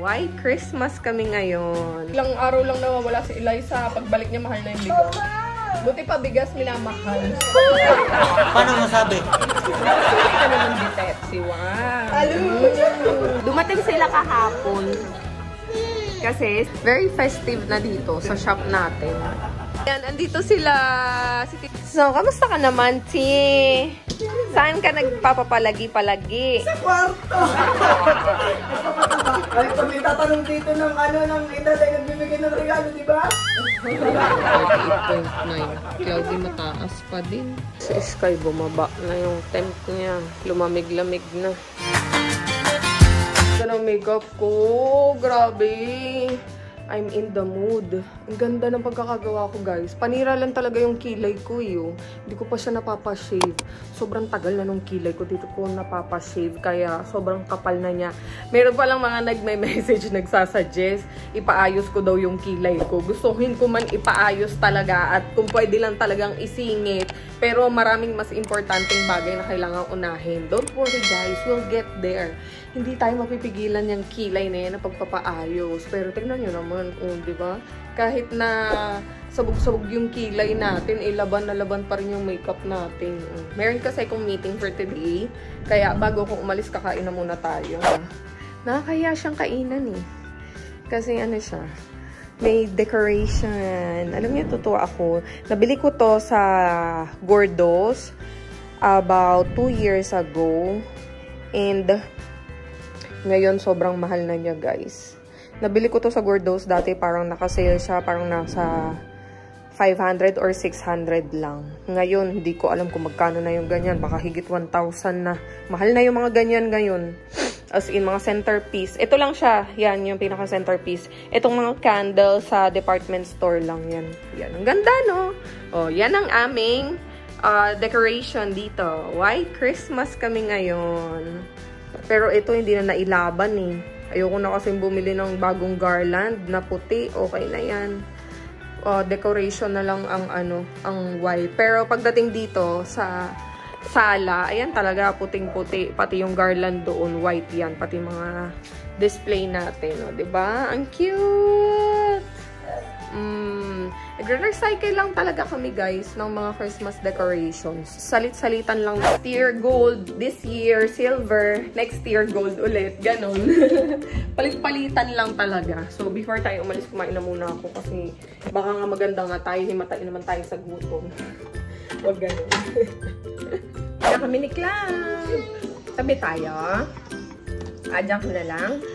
Why Christmas kami ngayon? Ilang araw lang nawawala si Eliza. Pagbalik niya, mahal na yung bigas. Buti pa bigas, minamahal. Paano masabi? Hindi ka naman Ditepsi. Wow. Dumating sila kahapon. Kasi very festive na dito sa shop natin. Yan, andito sila. So, kamusta ka naman, Ti? Saan ka nagpapapalagi-palagi? Sa kwarto! Ay, pag may tatanong dito ng ng edad ay nagbibigay ng regalo, di ba? 38.9. Cloudy mataas pa din. Sa sky, bumaba na yung temp niya. Lumamig-lamig na. Ito ng makeup ko. Grabe. I'm in the mood. Ang ganda ng pagkakagawa ko, guys. Panira lang talaga yung kilay ko, yun. Hindi ko pa siya napapashave. Sobrang tagal na nung kilay ko. Dito ko napapashave. Kaya sobrang kapal na niya. Meron palang mga nagme-message, nagsasuggest. Ipaayos ko daw yung kilay ko. Gustuhin ko man ipaayos talaga. At kung pwede lang talagang isingit. Pero maraming mas importanteng bagay na kailangang unahin. Don't worry, guys. We'll get there. Hindi tayo mapipigilan yung kilay na yan na pagpapaayos. Pero tignan nyo naman, di ba? Kahit na sabog-sabog yung kilay natin, laban na laban pa rin yung makeup natin. Meron kasi akong meeting for today. Kaya bago ko umalis, kakain na muna tayo. Nakakaya siyang kainan eh. Kasi ano siya, may decoration. Alam niyo, totoo ako. Nabili ko to sa Gordos about 2 years ago. And ngayon, sobrang mahal na niya, guys. Nabili ko to sa Gordos dati, parang nakasale siya, parang nasa 500 or 600 lang. Ngayon, hindi ko alam kung magkano na yung ganyan. Baka higit 1,000 na. Mahal na yung mga ganyan ngayon. As in, mga centerpiece. Ito lang siya. Yan, yung pinaka-centerpiece. Itong mga candle sa department store lang yan. Yan, ang ganda, no? Oh, yan ang aming decoration dito. Why Christmas kami ngayon? Pero ito hindi na nailaban eh. Ayoko na kasi bumili ng bagong garland na puti. Okay na yan. Decoration na lang ang ang white. Pero pagdating dito sa sala, ayan talaga puting-puti. Pati yung garland doon, white yan. Pati mga display natin. O, diba? Ang cute! Nagre-recycle lang talaga kami, guys, ng mga Christmas decorations. Salit-salitan lang. Last year, gold. This year, silver. Next year, gold ulit. Ganon. Palit-palitan lang talaga. So, before tayo umalis, kumain na muna ako kasi baka nga maganda nga tayo. Himatay naman tayo sa gutom. Huwag ganon. Kaya kami ni Clam. Tabi tayo. Adjust na lang.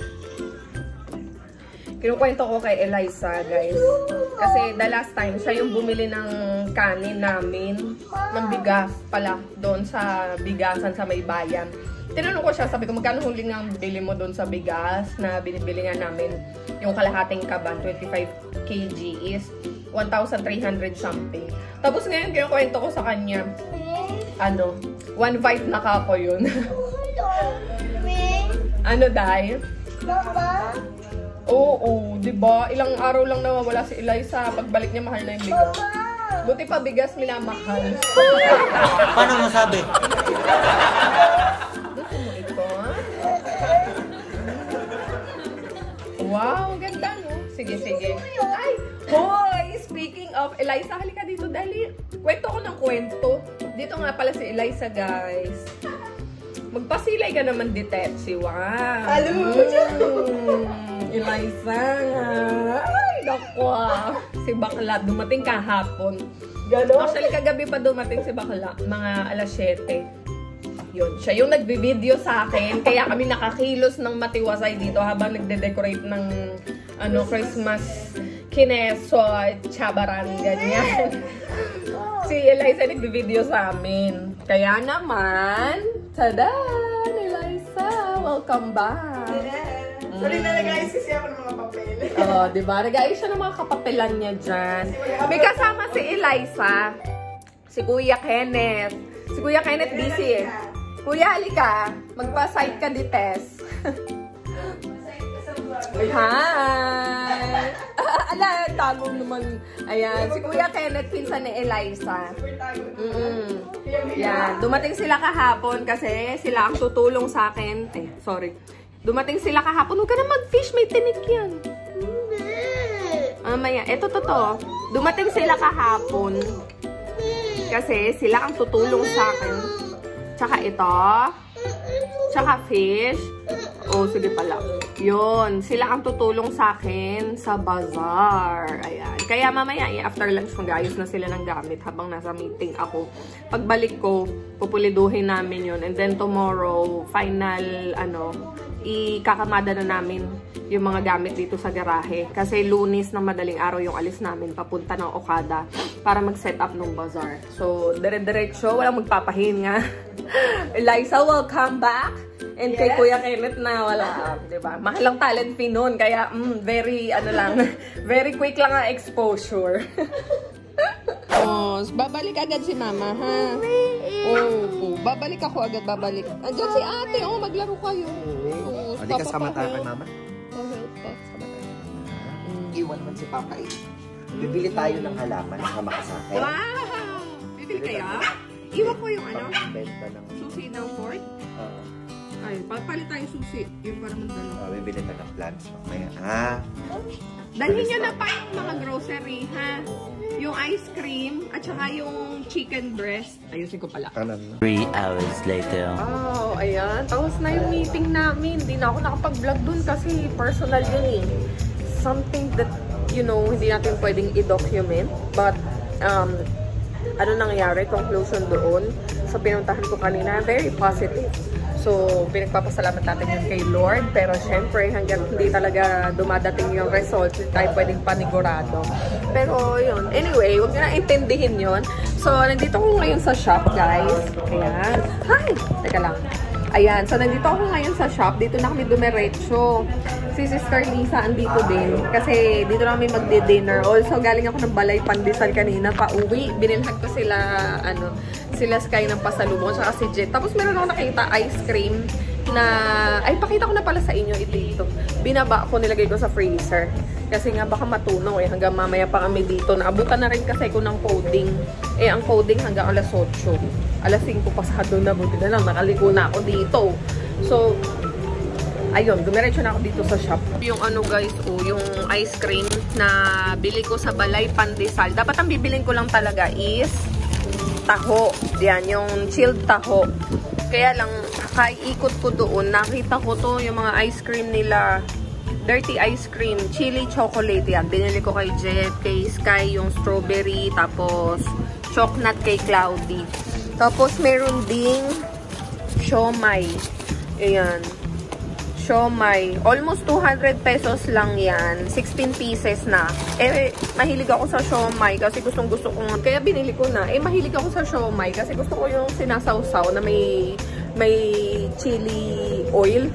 Kinukwento ko kay Eliza, guys. Kasi the last time, siya yung bumili ng kanin namin, ng bigas pala, doon sa bigasan sa may bayan. Tinanong ko siya, sabi ko, magkano huli nga bili mo doon sa bigas na binibili nga namin yung kalahating kaban, 25 kg is 1,300 something. Tapos ngayon, kinukwento ko sa kanya, 1.5 na kako yun. Ano, Day? Oo, diba? Ilang araw lang nawawala si Eliza. Pagbalik niya, mahal na yung bigas. Buti pa bigas, minamahal. Paano masabi? Gusto mo ito? Wow, ganda, no? Sige, sige. Ay! Hoy! Speaking of Eliza, halika dito, dali. Kwento ko ng kwento. Dito nga pala si Eliza, guys. Magpasilay ka naman, Ditepsi. Wow! Eliza. Ay, nakwa. Si Bakla, dumating kahapon. Gano'n? Actually, kagabi pa dumating si Bakla. Mga alas 7. Yun. Siya yung nagbi-video sa akin. Kaya kami nakakilos ng matiwasay dito habang nagde-decorate ng Christmas kineso, chabaran, ganyan. Si Eliza nagbi-video sa amin. Kaya naman, tadan! Eliza! Welcome back! Sorry na nag-ayos kasi ako ng mga papel. Diba? Nag-ayos siya ng mga kapapelan niya dyan. May kasama si Eliza. Si Kuya Kenneth. Si Kuya Kenneth busy eh. Kuya, halika. Magpa-site ka, Dites. Hi! Ala, tago naman. Ayan. Si Kuya Kenneth, pinsan ni Eliza. Yan. Dumating sila kahapon kasi sila ang tutulong sa akin. Sorry. Dumating sila kahapon. Huwag ka na mag-fish. May tinik yan. Mamaya. Eto, totoo. Dumating sila kahapon. Kasi sila ang tutulong sa akin. Tsaka ito. Tsaka fish. Oh, sige pala. Yun. Sila ang tutulong sa akin sa bazaar. Ayan. Kaya mamaya, after lunch, mag-ayos na sila ng gamit habang nasa meeting ako. Pagbalik ko, pupuliduhin namin yun. And then tomorrow, final, ikakamada na namin yung mga gamit dito sa garahe. Kasi Lunes na madaling araw yung alis namin papunta ng Okada para mag-set up ng bazaar. So, dire-diretso, walang magpapahinga. Eliza will come back. And kay Kuya Kenneth na wala, diba? Mahalang talent fee nun, kaya very, very quick lang ang exposure. Oh, babalik agad si Mama, ha? Oh, babalik ako agad, babalik. Andiyan si ate, maglaro kayo. Oh, Hindi kasama tayo kay Mama? Help pa. Iwan man si Papa eh. Bibili tayo ng halaman, kasama ka sa akin. Wow! Bibili kaya? Iwan ko yung Benta ng... susi ng fort? Ay, papalit tayo susi. Yung para magdala. Bibili tayo ng plants. Mamaya. Dalhin nyo na pa yung mga grocery, ha? Yung ice cream, at saka yung chicken breast. Ayusin ko pala. 3 hours later. Oh, ayan. Tapos na yung meeting namin. Hindi na ako nakapag-vlog dun kasi personal yun eh. Something that, hindi natin pwedeng i-document. But, ano nangyari? Conclusion doon. Sa pinuntahan ko kanina, very positive. So, pinagpapasalamat natin yun kay Lord. Pero syempre, hanggang hindi talaga dumadating yung result, hindi tayo pwedeng panigurado. Pero yun. Anyway, huwag nyo na intindihin yun. So, nandito ko ngayon sa shop, guys. Ayan. Hi! Teka lang. Ayan. So, nandito ako ngayon sa shop. Dito na kami dumiretso. Si Sister Lisa andito din. Kasi dito na kami magdi-dinner. Also, galing ako ng Balay Pandesal kanina. Pauwi. Binilhan ko sila, sila Sky ng pasalubong, saka si Jet. Tapos meron ako nakita ice cream na, ay pakita ko na pala sa inyo ito. Binaba ko, nilagay ko sa freezer. Kasi nga baka matunaw hanggang mamaya pa kami dito. Naabutan na rin kasi ko ng coding. Ang coding hanggang alas 8. Alas 5 pasado na, buti na lang, nakaliko na ako dito. So, ayun, dumiretso na ako dito sa shop. Yung guys, yung ice cream na bili ko sa Balay Pandesal. Dapat ang bibilin ko lang talaga is taho. Yan, yung chilled taho. Kaya lang, kaikot ko doon, nakita ko to, yung mga ice cream nila. Dirty ice cream, chili chocolate yan. Binili ko kay Jet, kay Sky, yung strawberry, tapos chocolate kay Cloudy. Tapos meron ding siomai. Ayan. Siomai. Almost 200 pesos lang yan. 16 pieces na. Mahilig ako sa siomai kasi gustong-gusto ko. Kaya binili ko na. Mahilig ako sa siomai kasi gusto ko yung sinasawsaw na may chili oil.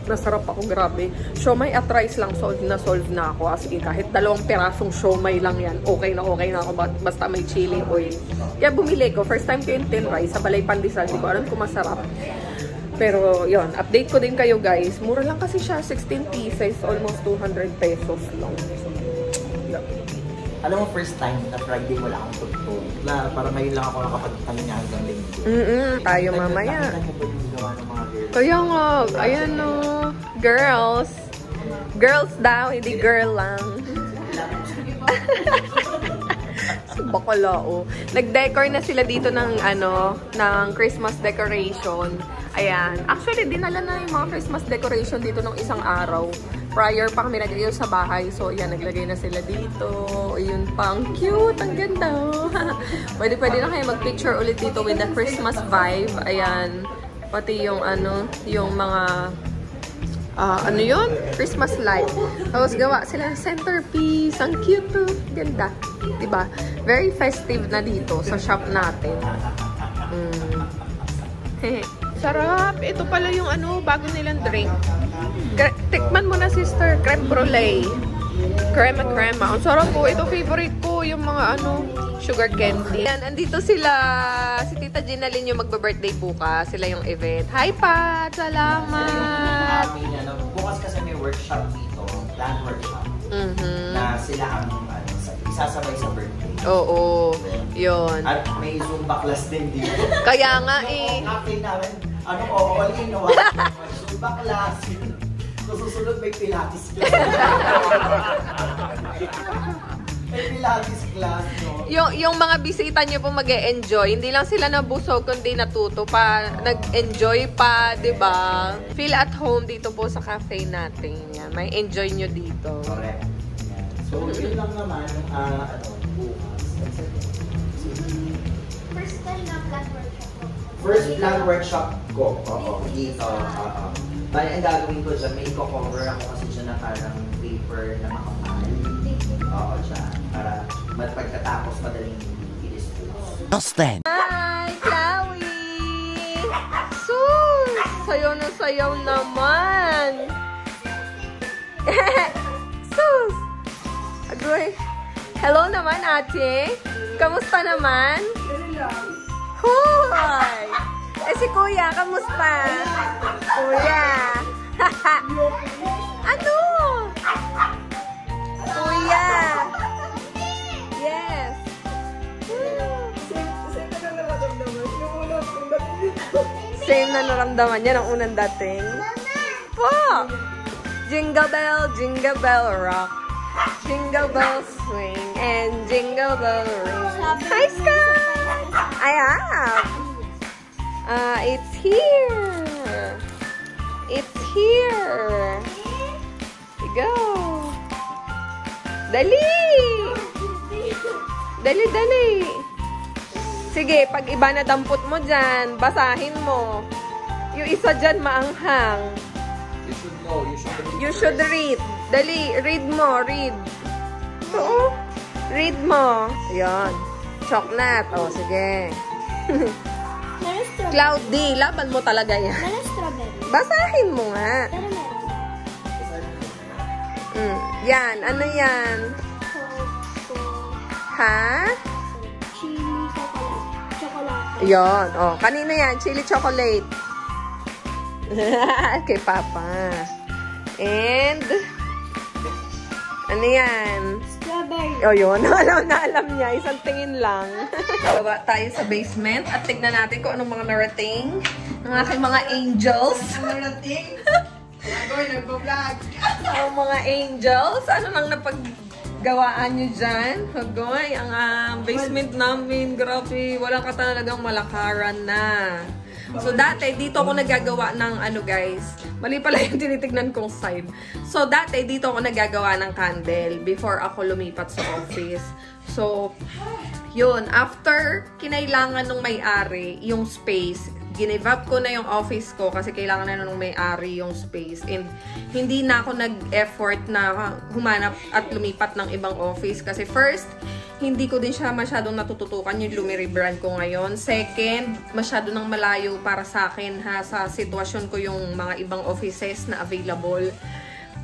Nasarap ako, grabe. Siomai at rice lang, solve na ako. As in, kahit 2 pirasong siomai lang yan, okay na ako. Basta may chili oil. Kaya bumili ko. First time ko yung tin rice sa Balay Pandesal. Di ko alam kung masarap. Pero, yun. Update ko din kayo, guys. Mura lang kasi siya. 16 pieces. Almost 200 pesos lang. Alam mo, first time na Friday wala akong tugtog. Para ngayon lang ako nakapagpahinga hanggang linggo. Tayo mamaya. Nakita niyo ba yung gawa ng mga girls? Kaya nga. Ayan o. Girls. Girls daw. Hindi girl lang. Bakala o. Nag-decor na sila dito ng ng Christmas decoration. Ayan. Actually, dinala na yung mga Christmas decoration dito ng isang araw. Prior pa kami naglagay sa bahay. So, ayan, naglagay na sila dito. Ayun pa. Ang cute. Ang ganda. Pwede na kayo mag-picture ulit dito with the Christmas vibe. Ayan. Pati yung yung mga yun? Christmas light. Tapos gawa sila ng centerpiece. Ang cute to. Ganda. Diba? Very festive na dito sa shop natin. Sarap. Ito pala yung bago nilang drink. Tikman mo na, sister. Creme brulee. Crema. Ang sarap po. Ito favorite ko. Yung mga sugar candy. Yan, andito sila. Si Tita Ginalyn yung magbe-birthday bukas. Sila yung event. Hi, Pat! Salamat! Bukas kasi may workshop dito. Land workshop. Na sila ang isasabay sa birthday. Oo. Yun. At may Zumba class din dito. Kaya nga eh. Cafe namin. All in one. Zumba class. So, susunod may Pilates class. May Pilates class, no? Yung mga bisita nyo po mag-e-enjoy, hindi lang sila nabusog, kundi natuto pa, nag-enjoy pa, di ba? Feel at home dito po sa cafe natin. Yan. May enjoy nyo dito. Correct. Yan. So, yun lang naman, bukas. First time na flat workshop ko. First plan workshop ko. Oo, dito. Bali, ang gagawin ko dyan, may i-cover ako kasi dyan na parang paper na makapal. Oo, dyan. Para pagkatapos madaling i-dispose. Just then. Hi, Chloe! Sus! Sayaw na sayaw naman! Sus! Agoy! Hello naman, ate! Kamusta naman? Hoy! Eh si Kuya, kamusta? Kuya! Ano? Kuya! Yes! Same na naramdaman niya ng unang dating. Po! Jingle bell rock. Jingle bell swing and jingle bell ring. Hi, Sky! I have. It's here. It's here. Go. Dali! Dali, dali. Sige, pag iba na dampot mo dyan, basahin mo. Yung isa dyan maanghang. You should know. You should read. Dali, read mo, read. Oo. Read mo. Ayan. Chocolate. O, sige. Meron strawberry. Cloud D, laban mo talaga yan. Meron strawberry. Basahin mo nga. Pero meron. Yan, ano yan? Ha? Chili chocolate. Yan. O, kanina yan. Chili chocolate. Kay Papa. And, ano yan? Strawberry. O yun, alam na alam niya. Isang tingin lang. Baba tayo sa basement at tignan natin kung anong mga narating ng aking mga angels. Narating? Agoy, nagbo-vlog. Ang mga angels. Ano nang napaggawaan nyo dyan? Agoy, ang basement namin, grabe, walang ka talagang malakaran na. So, dati, dito ako nagagawa ng ano, guys. Mali pala yung tinitignan kong side. So, dati, dito ako nagagawa ng candle before ako lumipat sa office. So, yun. After kinailangan nung may-ari yung space, give up ko na yung office ko kasi kailangan na nung may-ari yung space. And hindi na ako nag-effort na humanap at lumipat ng ibang office. Kasi first, hindi ko din siya masyadong natututukan yung Lumiri brand ko ngayon. Second, masyado nang malayo para sa akin ha, sa sitwasyon ko yung mga ibang offices na available.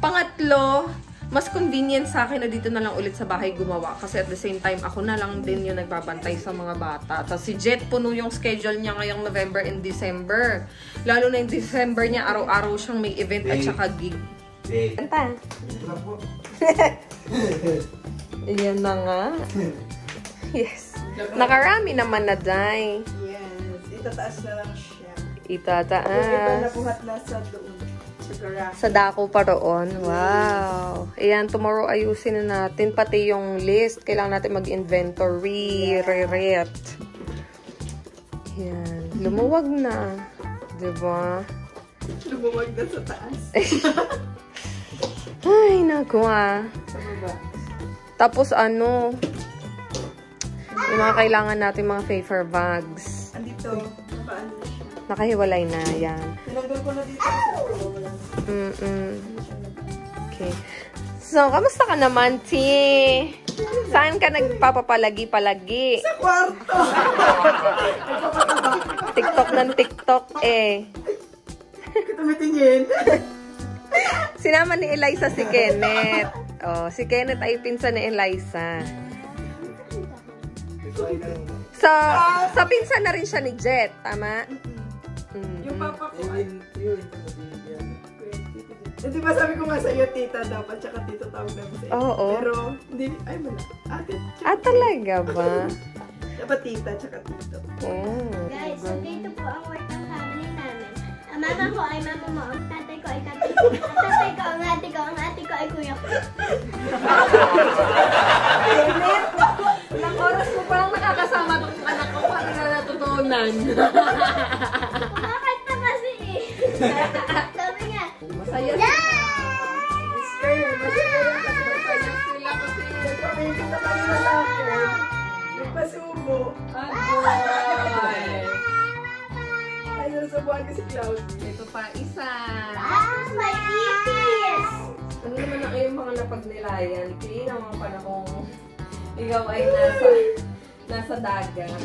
Pangatlo, mas convenient sa akin na dito na lang ulit sa bahay gumawa. Kasi at the same time, ako na lang din yung nagbabantay sa mga bata. Tapos si Jet, puno yung schedule niya ngayong November and December. Lalo na yung December niya, araw-araw siyang may event at saka gig. Kanta. Ayan na nga. Yes. Nakarami naman na, Day. Yes. Itataas na lang siya. Itataas. Yung iba nabuhat na sa doon. Sa dako pa roon. Wow. Ayan, tomorrow ayusin na natin. Pati yung list. Kailangan natin mag-inventory. Re-ret. Ayan. Lumuwag na. Diba? Lumuwag na sa taas. Ay, naku ah. Sa baba. Tapos ano, yung mga kailangan natin mga paper bags. Andito. Paano na siya? Nakahiwalay na. Yan. Tinanggal ko na dito. Okay. So, kamusta ka naman, Ti? Saan ka nagpapapalagi-palagi? Sa kwarto! TikTok ng TikTok eh. Tumitingin. Sinama ni Eliza si Kenneth. Oh, si Kenneth ay pinsan ni Eliza. Sa pinsan na rin siya ni Jet, tama? Yung papa ko ay... Di ba sabi ko nga sa'yo, tita dapat, tsaka tito tawag namin sa'yo. Oo. Pero, hindi, ay wala. Ate. Talaga ba? Dapat tita, tsaka tito. Oh. Guys, so dito po ang work ng family namin. Ang mama ko ay mama mo, ang tatay ko ay tatay ko. Ang tatay ko, ang ate ko, ang ate ko ay kuya ko. Ilang oras ko palang nakakasama itong anak ko para na natutunan. Kumakanta kasi eh. Sabi nga, Masaya sila kasi Nagpapigil na kami na sa akin. Nagpasubo. Ay, nasubuhan ko si Cloudy. ito pa isa. may ipis! Ano naman na kayong mga napagnilayan? Pili ng mga panahong ikaw ay nasa dagat.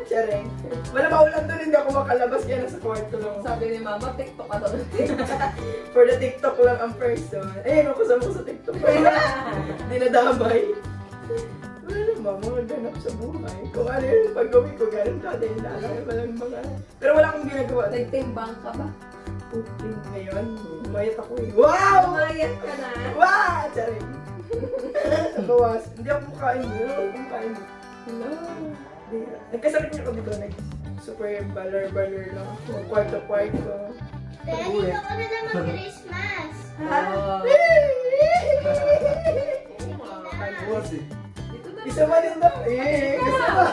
Charing. Wala maulan doon, hindi ako makalabas kaya nasa kwarto lang. Sabi ni Mama, TikTok ka daw. For the TikTok lang ang person. Ayun, ako sa TikTok. Dinadamay. Wala naman, mga ganap sa buhay. Kung ano yun, pag-gawin ko, ganun dati. Walang mga... Pero wala akong ginagawa. Nagtimbang ka ba? Puting ngayon. Umayat ako eh. Wow! Umayat ka na. Wow! Charing. Bawas. Hindi ako makain mo. Kumakain mo. Nagkasakit niya ako dito. Super baller lang ako. Kwarto-kwarto. Dahil dito ko na lang mag-Christmas. Oh. Isa ba din ba? Eh, gusto mo.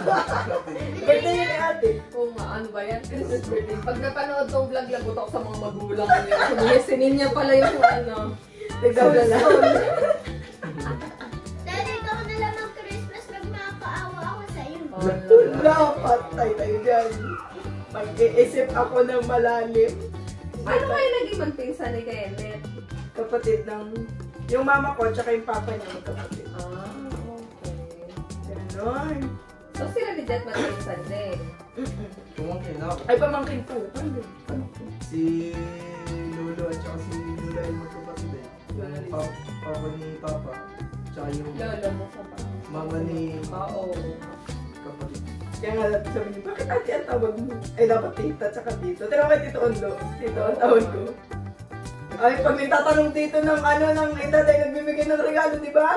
Birthday yun ni ate. Oo nga, ano ba yan? Christmas birthday. Pag napanood tong vlog, lagot ako sa mga magulang niya. Sumiyasin niya pala yung ano. Nagdadala. Dahil dito ko na lang mag-Christmas pag makakaawa ako sa iyo. Patay tayo dyan. Mag-iisip ako ng malalim. Ano kayo naging magpinsan ni Kenneth? Kapatid ng... Yung mama ko, tsaka yung papa niya magkapatid. Ah, okay. Ganon. So sila ni Jet magpinsan din? Tumangkin ako. Ay, pamangkin po. Paano? Si Lolo at saka si Lola ay magkapatid eh. Yung papa ni Papa. Tsaka yung Lolo mo sa pa. mama ni Oo. kapatid. Kaya nga sabi niyo, bakit ate ang tawag mo? Ay, dapat tita, tsaka tito. Pero kay Tito Ondo. Tito ang tawag ko. Ay, pag nagtatanong dito ng ano, ng itatay, nagbibigay ng regalo, di ba?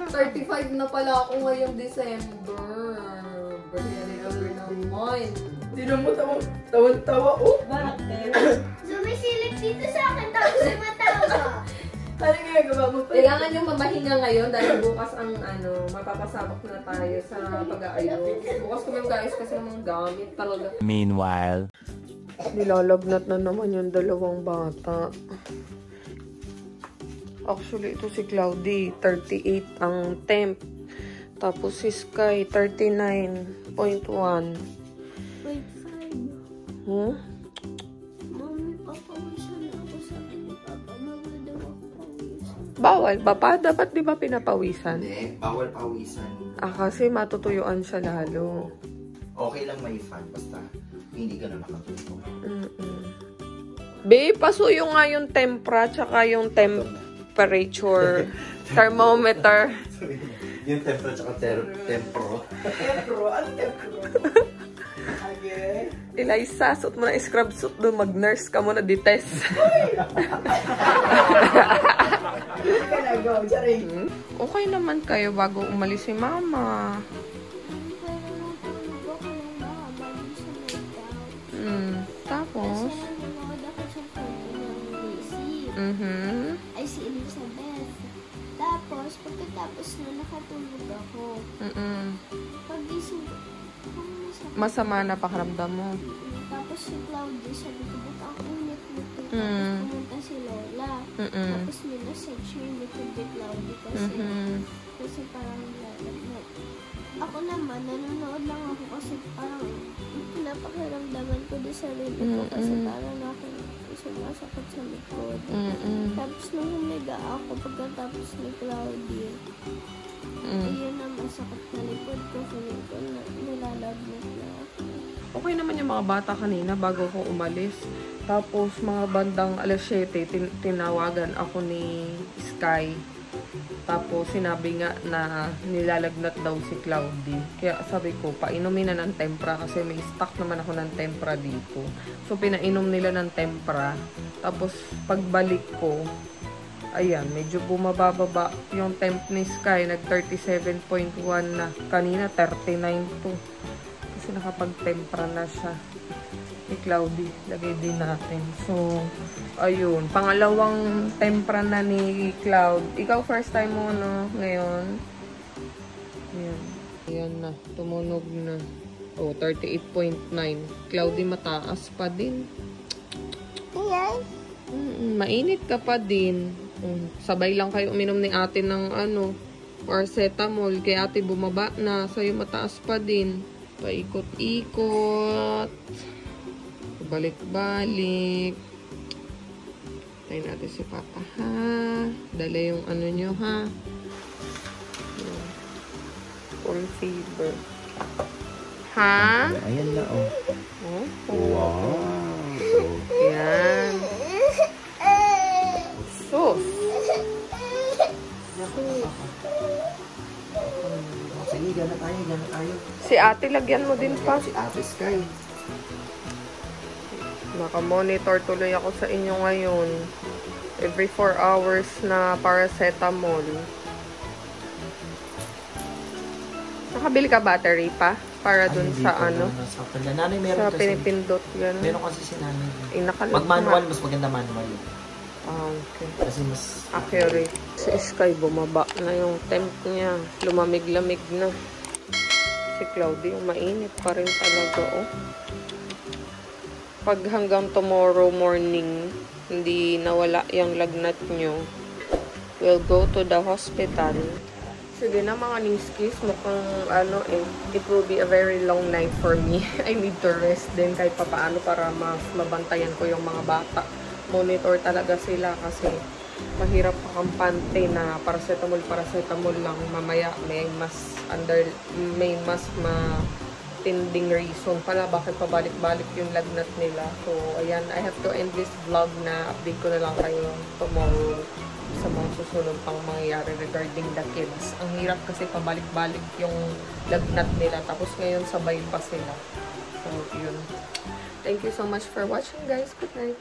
35 na pala ako ngayong December. Birthday number naman. Sino mo tawan-tawa? Oh, Sumisilip dito sa akin tapos sumatawa. ano ginagawa mo pa? Kailangan yung mamahinga ngayon dahil bukas ang ano, mapapasabak na tayo sa pag-aayos. Bukas ko yung guys kasi ng mga gamit talaga. Meanwhile. Nilalagnat na naman yung dalawang bata. Actually, ito si Cloudy, 38 ang temp. Tapos si Sky, 39.1. Wait, 5. Hmm? Mami, papawisan ako sa akin ni Papa. Bawal daw ako pawisan. Bawal ba pa? Dapat di ba pinapawisan? Hindi, bawal pawisan. Kasi matutuyuan siya lalo. Okay lang may fan, basta hindi ka na nakatulog. Babe, pasuyo nga yung tempera tsaka yung temperature thermometer. Yung temperature tsaka tempro. Tempro? Ano tempro? Okay. Eliza, suot mo na scrub suit doon. Mag-nurse ka muna, ditest. Hindi ka na, go. Charing. Okay naman kayo bago umalis si Mama. Tapos? Ay si Elizabeth. Tapos, pagkatapos na nakatulog ako. Pag-gising ko, Masama na pakiramdam mo. tapos si Claudia, sabi ko, ba't ang init nito? Tapos pumunta si Lola. Tapos minasage niya yung little bit Claudia kasi parang lalagnat. Ako naman, nanonood lang ako kasi parang pinapakiramdaman ko din sarili ko kasi parang ako sumasakit sa likod. Tapos nung humiga ako pagkatapos ni Claudia, ayun na masakit na likod ko. Feeling ko na nilalagnat na ako. Okay naman yung mga bata kanina bago ko umalis. Tapos mga bandang alas 7, tinawagan ako ni Sky. Tapos sinabi nga na nilalagnat daw si Cloudy. Kaya sabi ko, painumin na ng tempra kasi may stock naman ako ng tempra dito. So pinainom nila ng tempra. Tapos pagbalik ko, ayan, medyo bumababa yung temp ni Sky. Nag 37.1 na. Kanina 39 to. Kasi nakapag-tempra na siya. Ni Cloudy. Lagay din natin. So, ayun. Pangalawang tempra na ni Cloud. Ikaw first time mo, no? Ngayon. Ayan. Ayan na. Tumunog na. Oh, 38.9. Cloudy mataas pa din. Mainit ka pa din. Sabay lang kayo uminom ni ate ng paracetamol. Kaya ate bumaba na. Sa'yo mataas pa din. Paikot-ikot. Balik-balik. Tayo natin si Papa, ha? Dala yung nyo, ha? Full fever. Ha? Ayan na, oh. Wow. Yan. Sus. Sige, gana tayo. Si ate, lagyan mo din pa. Si Ate Sky. Naka-monitor tuloy ako sa inyo ngayon. Every 4 hours na paracetamol. Nakabili ka battery pa? Para dun sa sa pinipindot. Gano'n. Meron kasi si nanay. Mag-manual, mas maganda manual. Okay. Kasi mas accurate. Si Sky, bumaba na yung temp niya. Lumamig-lamig na. Si Cloudy, yung mainit pa rin talaga, oh. Pag hanggang tomorrow morning, hindi nawala yung lagnat nyo, we'll go to the hospital. Sige na mga niskis, mukhang it will be a very long night for me. I need to rest din kahit papaano para mas mabantayan ko yung mga bata. Monitor talaga sila kasi mahirap pakampante na paracetamol lang. Mamaya may mas matinding reason pala bakit pabalik-balik yung lagnat nila. So, ayan, I have to end this vlog na update ko na lang kayo tomorrow sa mga susunod pang mangyayari regarding the kids. Ang hirap kasi pabalik-balik yung lagnat nila. Tapos ngayon sabay pa sila. So, yun. Thank you so much for watching, guys. Good night.